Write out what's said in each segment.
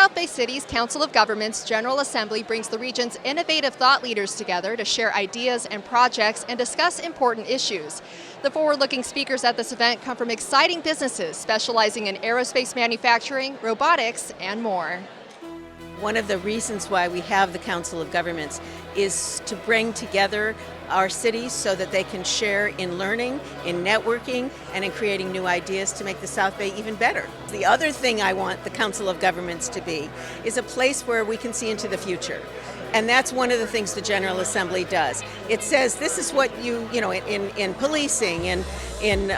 South Bay City's Council of Governments General Assembly brings the region's innovative thought leaders together to share ideas and projects and discuss important issues. The forward-looking speakers at this event come from exciting businesses specializing in aerospace manufacturing, robotics, and more. One of the reasons why we have the Council of Governments is to bring together our cities so that they can share in learning, in networking, and in creating new ideas to make the South Bay even better. The other thing I want the Council of Governments to be is a place where we can see into the future. And that's one of the things the General Assembly does. It says this is what in policing and in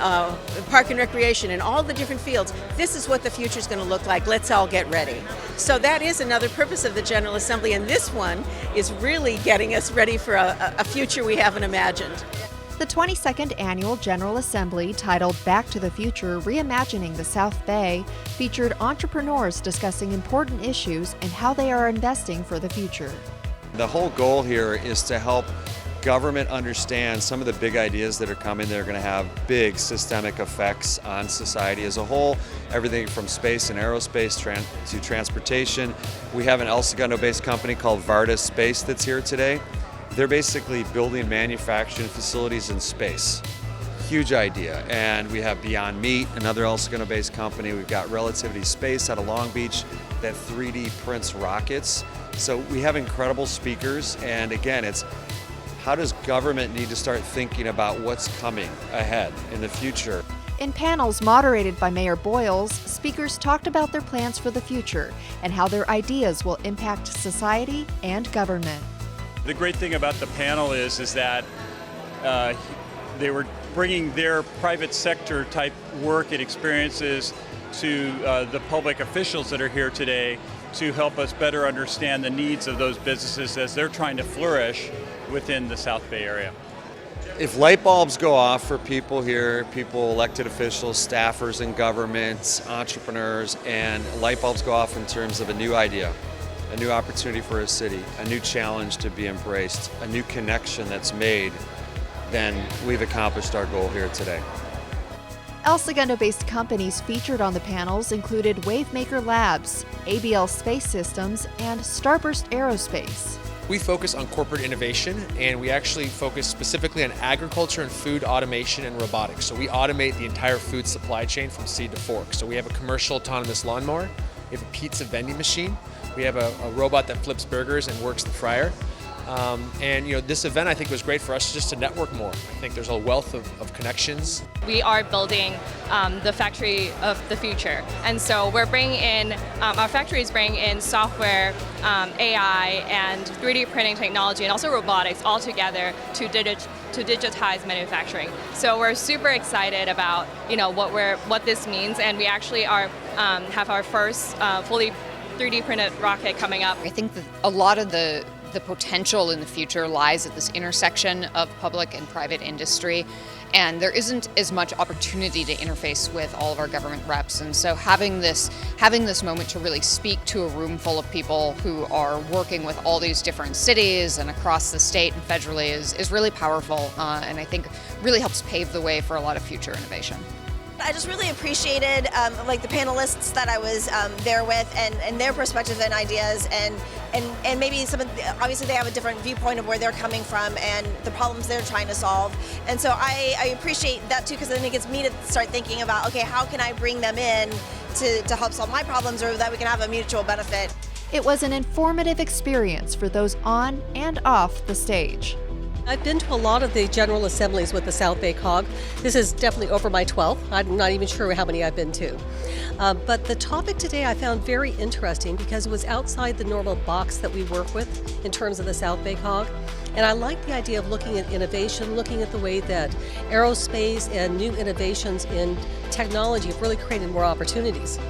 park and recreation and all the different fields, this is what the future is going to look like. Let's all get ready. So that is another purpose of the General Assembly, and this one is really getting us ready for a future we haven't imagined. The 22nd Annual General Assembly, titled Back to the Future, Reimagining the South Bay, featured entrepreneurs discussing important issues and how they are investing for the future. The whole goal here is to help government understand some of the big ideas that are coming that are going to have big systemic effects on society as a whole, everything from space and aerospace to transportation. We have an El Segundo-based company called Varda Space that's here today. They're basically building manufacturing facilities in space. Huge idea. And we have Beyond Meat, another El Segundo-based company. We've got Relativity Space out of Long Beach that 3D prints rockets. So we have incredible speakers, and again, it's how does government need to start thinking about what's coming ahead in the future? In panels moderated by Mayor Boyles, speakers talked about their plans for the future and how their ideas will impact society and government. The great thing about the panel is that they were bringing their private sector type work and experiences to the public officials that are here today to help us better understand the needs of those businesses as they're trying to flourish within the South Bay area. If light bulbs go off for people here, people, elected officials, staffers in governments, entrepreneurs, and light bulbs go off in terms of a new idea, a new opportunity for a city, a new challenge to be embraced, a new connection that's made, then we've accomplished our goal here today. El Segundo-based companies featured on the panels included Wavemaker Labs, ABL Space Systems, and Starburst Aerospace. We focus on corporate innovation, and we actually focus specifically on agriculture and food automation and robotics. So we automate the entire food supply chain from seed to fork. So we have a commercial autonomous lawnmower, we have a pizza vending machine, we have a robot that flips burgers and works the fryer. And this event I think was great for us just to network more. I think there's a wealth of connections. We are building the factory of the future, and so we're bringing in, our factories bring in software, AI, and 3D printing technology, and also robotics all together to digitize manufacturing. So we're super excited about what this means, and we actually have our first fully 3D printed rocket coming up. I think that a lot of the potential in the future lies at this intersection of public and private industry, and there isn't as much opportunity to interface with all of our government reps. And so having this moment to really speak to a room full of people who are working with all these different cities and across the state and federally is really powerful, and I think really helps pave the way for a lot of future innovation. I just really appreciated the panelists that I was there with and their perspectives and ideas and maybe obviously they have a different viewpoint of where they're coming from and the problems they're trying to solve. And so I appreciate that too, because then it gets me to start thinking about, okay, how can I bring them in to help solve my problems, or that we can have a mutual benefit. It was an informative experience for those on and off the stage. I've been to a lot of the General Assemblies with the South Bay COG. This is definitely over my 12th. I'm not even sure how many I've been to. But the topic today I found very interesting because it was outside the normal box that we work with in terms of the South Bay COG. And I like the idea of looking at innovation, looking at the way that aerospace and new innovations in technology have really created more opportunities.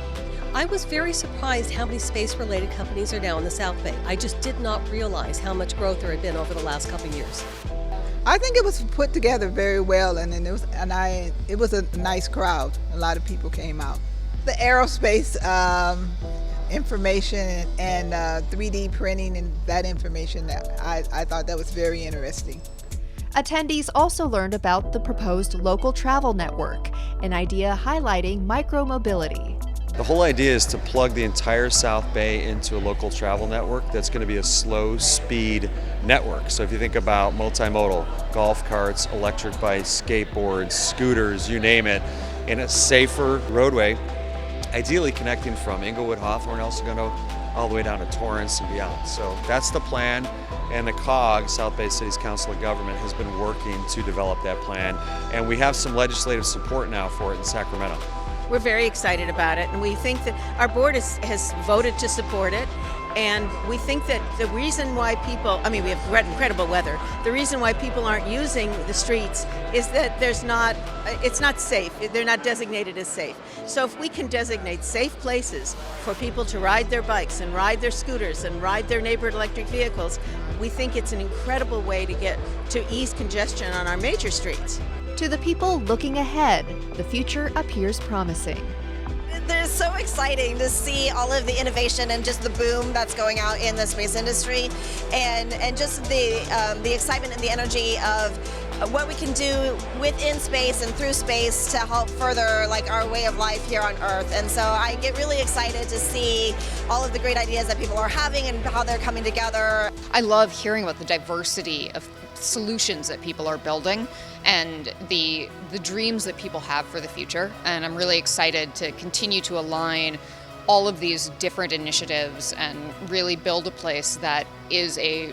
I was very surprised how many space-related companies are now in the South Bay. I just did not realize how much growth there had been over the last couple of years. I think it was put together very well, and it was a nice crowd. A lot of people came out. The aerospace information and 3D printing and that information, I thought that was very interesting. Attendees also learned about the proposed local travel network, an idea highlighting micro-mobility. The whole idea is to plug the entire South Bay into a local travel network that's going to be a slow speed network. So if you think about multimodal, golf carts, electric bikes, skateboards, scooters, you name it, in a safer roadway, ideally connecting from Inglewood, Hawthorne, El Segundo, all the way down to Torrance and beyond. So that's the plan, and the COG, South Bay Cities Council of Government, has been working to develop that plan, and we have some legislative support now for it in Sacramento. We're very excited about it, and we think that our board has voted to support it. And we think that the reason why people, we have incredible weather. The reason why people aren't using the streets is that it's not safe. They're not designated as safe. So if we can designate safe places for people to ride their bikes and ride their scooters and ride their neighborhood electric vehicles, we think it's an incredible way to ease congestion on our major streets. To the people looking ahead, the future appears promising. They're so exciting to see all of the innovation and just the boom that's going out in the space industry, and just the excitement and the energy of what we can do within space and through space to help further our way of life here on Earth. And so I get really excited to see all of the great ideas that people are having and how they're coming together. I love hearing about the diversity of solutions that people are building and the dreams that people have for the future. And I'm really excited to continue to align all of these different initiatives and really build a place that is a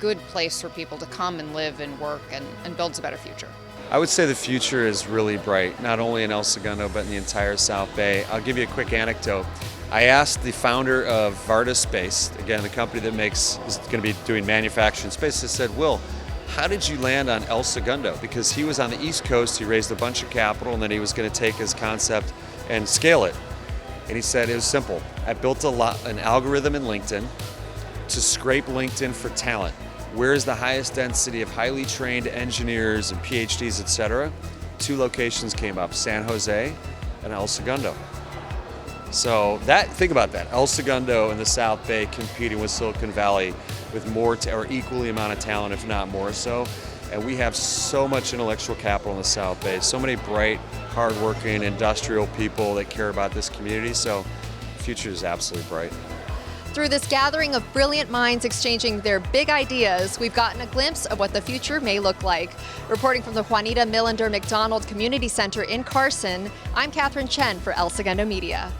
good place for people to come and live and work and builds a better future. I would say the future is really bright, not only in El Segundo, but in the entire South Bay. I'll give you a quick anecdote. I asked the founder of Varda Space, again, the company that is going to be doing manufacturing space, I said, Will, how did you land on El Segundo? Because he was on the East Coast, he raised a bunch of capital, and then he was going to take his concept and scale it. And he said, it was simple. I built an algorithm in LinkedIn to scrape LinkedIn for talent. Where is the highest density of highly trained engineers and PhDs, etc.? 2 locations came up, San Jose and El Segundo. So think about that. El Segundo and the South Bay competing with Silicon Valley with more or equally amount of talent, if not more so. And we have so much intellectual capital in the South Bay, so many bright, hardworking, industrial people that care about this community. So the future is absolutely bright. Through this gathering of brilliant minds exchanging their big ideas, we've gotten a glimpse of what the future may look like. Reporting from the Juanita Millender McDonald Community Center in Carson, I'm Catherine Chen for El Segundo Media.